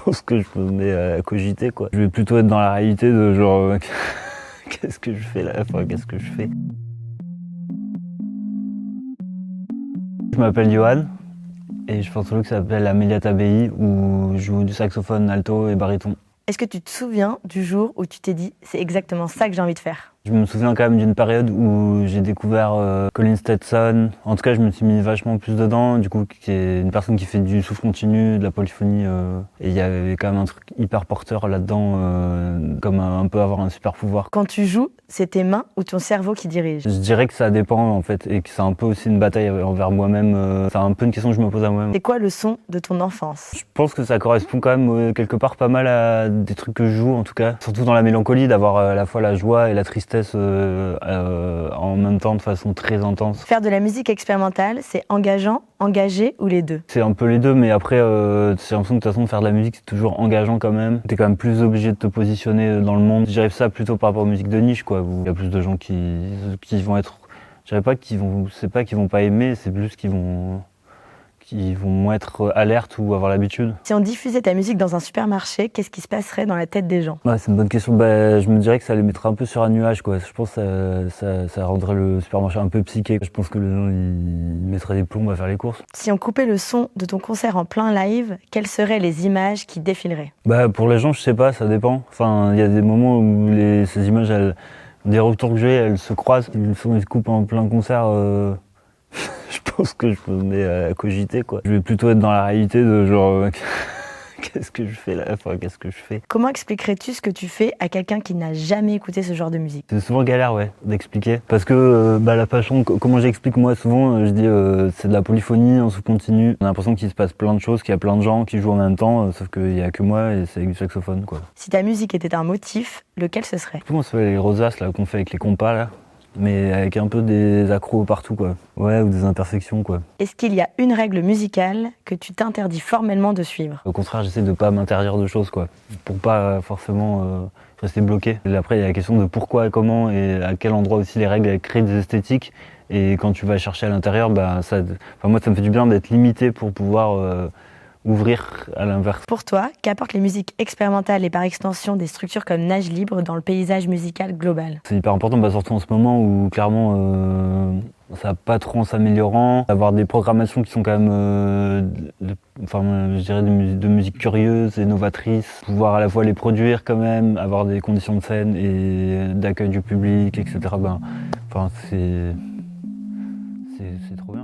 pense que je me mets à cogiter, quoi. Je vais plutôt être dans la réalité de genre, qu'est-ce que je fais là? Enfin, qu'est-ce que je fais? Je m'appelle Johan et je fais un solo qui s'appelle Amelia Tabei où je joue du saxophone alto et baryton. Est-ce que tu te souviens du jour où tu t'es dit « c'est exactement ça que j'ai envie de faire » ? Je me souviens quand même d'une période où j'ai découvert Colin Stetson. En tout cas, je me suis mis vachement plus dedans, du coup, qui est une personne qui fait du souffle continu, de la polyphonie. Et il y avait quand même un truc hyper porteur là-dedans, comme un peu avoir un super pouvoir. Quand tu joues, c'est tes mains ou ton cerveau qui dirige ? Je dirais que ça dépend en fait, et que c'est un peu aussi une bataille envers moi-même. C'est un peu une question que je me pose à moi-même. C'est quoi le son de ton enfance ? Je pense que ça correspond quand même quelque part pas mal à des trucs que je joue en tout cas. Surtout dans la mélancolie, d'avoir à la fois la joie et la tristesse en même temps de façon très intense. Faire de la musique expérimentale, c'est engageant, engagé ou les deux ? C'est un peu les deux, mais après j'ai l'impression que de toute façon faire de la musique c'est toujours engageant quand même. T'es quand même plus obligé de te positionner dans le monde. Je dirais ça plutôt par rapport aux musiques de niche quoi, où il y a plus de gens qui vont être... Je dirais pas qu'ils vont... C'est pas qu'ils vont pas aimer, c'est plus qu'ils vont être alertes ou avoir l'habitude. Si on diffusait ta musique dans un supermarché, qu'est-ce qui se passerait dans la tête des gens ? C'est une bonne question. Je me dirais que ça les mettrait un peu sur un nuage, quoi. Je pense que ça rendrait le supermarché un peu psyché. Je pense que les gens ils mettraient des plombs à faire les courses. Si on coupait le son de ton concert en plein live, quelles seraient les images qui défileraient ? Pour les gens, je sais pas, ça dépend. Enfin, il y a des moments où ces images, des retours que j'ai, elles se croisent. Le son il se coupe en plein concert. Je pense que je me mets à cogiter, quoi. Je vais plutôt être dans la réalité de genre, qu'est-ce que je fais là? Enfin, qu'est-ce que je fais? Comment expliquerais-tu ce que tu fais à quelqu'un qui n'a jamais écouté ce genre de musique ? C'est souvent galère, ouais, d'expliquer. Parce que la façon, comment j'explique moi souvent, je dis c'est de la polyphonie en sous-continu. On a l'impression qu'il se passe plein de choses, qu'il y a plein de gens qui jouent en même temps, sauf qu'il n'y a que moi et c'est avec du saxophone, quoi. Si ta musique était un motif, lequel ce serait ? Comment ça s'appelle les rosaces là qu'on fait avec les compas là? Mais avec un peu des accros partout, quoi. Ouais, ou des intersections, quoi. Est-ce qu'il y a une règle musicale que tu t'interdis formellement de suivre ? Au contraire, j'essaie de pas m'interdire de choses, quoi. Pour pas forcément rester bloqué. Et après, il y a la question de pourquoi, comment et à quel endroit aussi les règles elles créent des esthétiques. Et quand tu vas chercher à l'intérieur, moi, ça me fait du bien d'être limité pour pouvoir ouvrir à l'inverse. Pour toi, qu'apportent les musiques expérimentales et par extension des structures comme Nage Libre dans le paysage musical global ? C'est hyper important, surtout en ce moment où clairement ça va pas trop en s'améliorant. Avoir des programmations qui sont quand même, je dirais de musique curieuse et novatrice. Pouvoir à la fois les produire quand même, avoir des conditions de scène et d'accueil du public, etc. C'est trop bien.